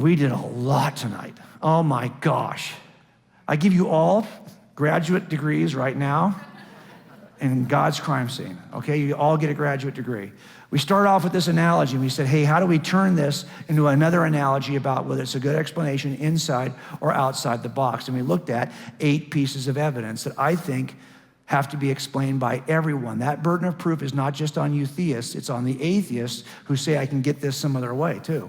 We did a lot tonight. Oh my gosh. I give you all graduate degrees right now in God's crime scene, okay? You all get a graduate degree. We started off with this analogy. We said, hey, how do we turn this into another analogy about whether it's a good explanation inside or outside the box? And we looked at 8 pieces of evidence that I think have to be explained by everyone. That burden of proof is not just on you theists, it's on the atheists who say I can get this some other way too.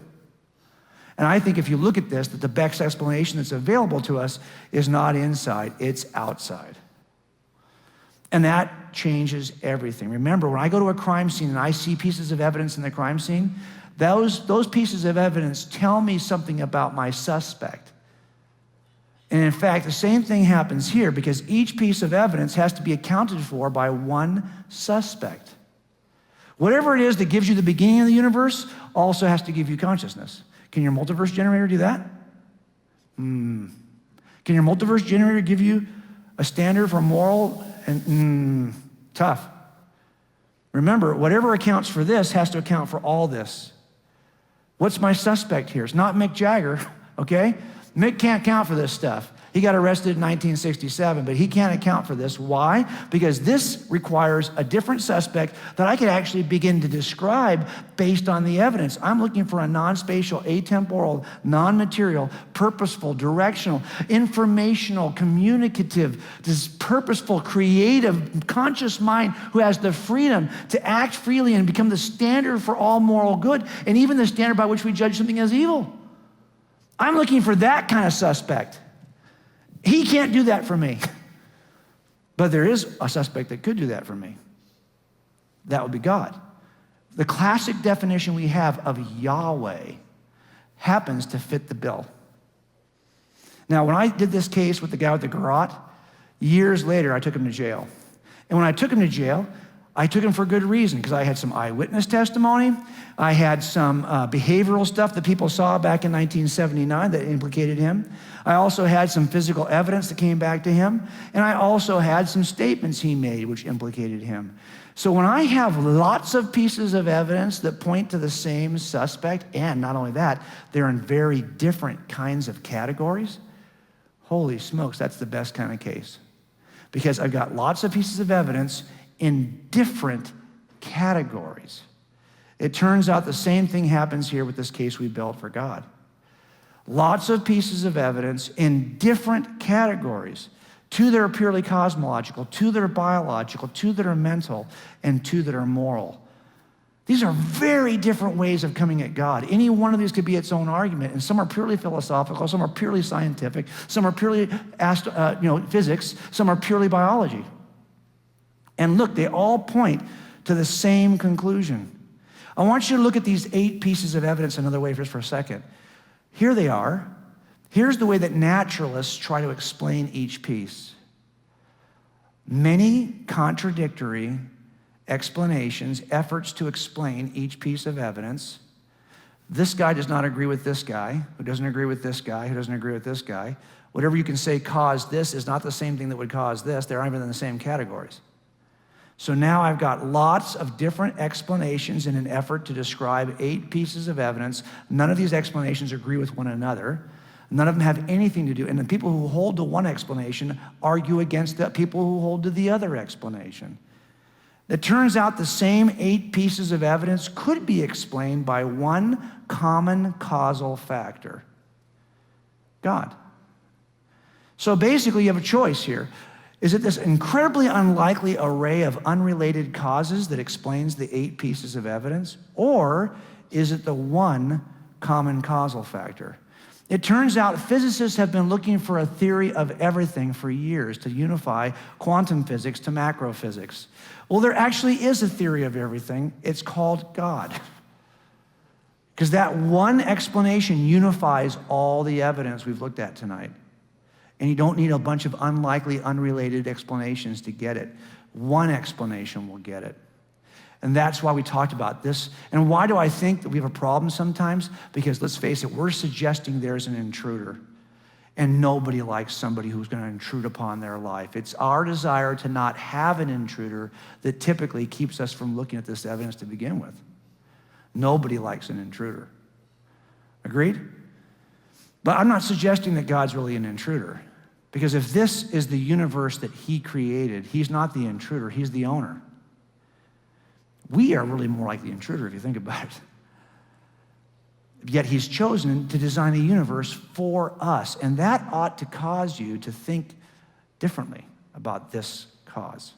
And I think if you look at this, that the best explanation that's available to us is not inside, it's outside. And that changes everything. Remember, when I go to a crime scene and I see pieces of evidence in the crime scene, those pieces of evidence tell me something about my suspect. And in fact, the same thing happens here because each piece of evidence has to be accounted for by one suspect. Whatever it is that gives you the beginning of the universe also has to give you consciousness. Can your multiverse generator do that? Can your multiverse generator give you a standard for moral and tough? Remember, whatever accounts for this has to account for all this. What's my suspect here? It's not Mick Jagger, okay? Mick can't count for this stuff. He got arrested in 1967, but he can't account for this. Why? Because this requires a different suspect that I could actually begin to describe based on the evidence. I'm looking for a non-spatial, atemporal, non-material, purposeful, directional, informational, communicative, this purposeful, creative, conscious mind who has the freedom to act freely and become the standard for all moral good, and even the standard by which we judge something as evil. I'm looking for that kind of suspect. He can't do that for me. But there is a suspect that could do that for me. That would be God. The classic definition we have of Yahweh happens to fit the bill. Now, when I did this case with the guy with the garrote, years later, I took him to jail. And when I took him to jail, I took him for good reason because I had some eyewitness testimony. I had some behavioral stuff that people saw back in 1979 that implicated him. I also had some physical evidence that came back to him. And I also had some statements he made which implicated him. So when I have lots of pieces of evidence that point to the same suspect, and not only that, they're in very different kinds of categories, holy smokes, that's the best kind of case. Because I've got lots of pieces of evidence in different categories. It turns out the same thing happens here with this case we built for God. Lots of pieces of evidence in different categories. 2 that are purely cosmological, 2 that are biological, 2 that are mental, and 2 that are moral. These are very different ways of coming at God. Any one of these could be its own argument, and some are purely philosophical, some are purely scientific, some are purely physics, some are purely biology. And look, they all point to the same conclusion. I want you to look at these 8 pieces of evidence another way just for a second. Here they are. Here's the way that naturalists try to explain each piece. Many contradictory explanations, efforts to explain each piece of evidence. This guy does not agree with this guy, who doesn't agree with this guy, who doesn't agree with this guy. Whatever you can say caused this is not the same thing that would cause this. They're not even in the same categories. So now I've got lots of different explanations in an effort to describe 8 pieces of evidence. None of these explanations agree with one another. None of them have anything to do. And the people who hold to one explanation argue against the people who hold to the other explanation. It turns out the same 8 pieces of evidence could be explained by one common causal factor: God. So basically, you have a choice here. Is it this incredibly unlikely array of unrelated causes that explains the 8 pieces of evidence? Or is it the one common causal factor? It turns out physicists have been looking for a theory of everything for years to unify quantum physics to macro physics. Well, there actually is a theory of everything. It's called God. Because that one explanation unifies all the evidence we've looked at tonight. And you don't need a bunch of unlikely, unrelated explanations to get it. One explanation will get it. And that's why we talked about this. And why do I think that we have a problem sometimes? Because let's face it, we're suggesting there's an intruder. And nobody likes somebody who's going to intrude upon their life. It's our desire to not have an intruder that typically keeps us from looking at this evidence to begin with. Nobody likes an intruder. Agreed? But I'm not suggesting that God's really an intruder, because if this is the universe that he created, he's not the intruder, he's the owner. We are really more like the intruder if you think about it. Yet he's chosen to design a universe for us, and that ought to cause you to think differently about this cause.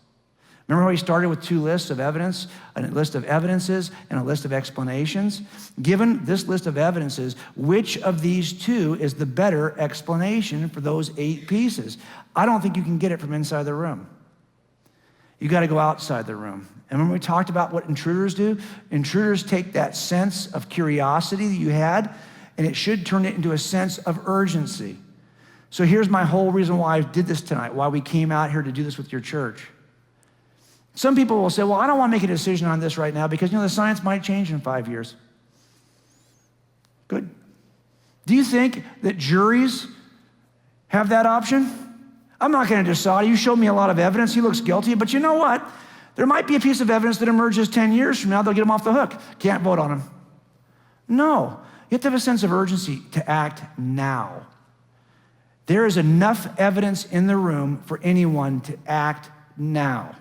Remember how he started with two lists of evidence, a list of evidences and a list of explanations? Given this list of evidences, which of these two is the better explanation for those 8 pieces? I don't think you can get it from inside the room. You got to go outside the room. And when we talked about what intruders do, intruders take that sense of curiosity that you had, and it should turn it into a sense of urgency. So here's my whole reason why I did this tonight, why we came out here to do this with your church. Some people will say, well, I don't want to make a decision on this right now because, the science might change in 5 years. Good. Do you think that juries have that option? I'm not going to decide. You showed me a lot of evidence. He looks guilty. But you know what? There might be a piece of evidence that emerges 10 years from now. They'll get him off the hook. Can't vote on him. No. You have to have a sense of urgency to act now. There is enough evidence in the room for anyone to act now.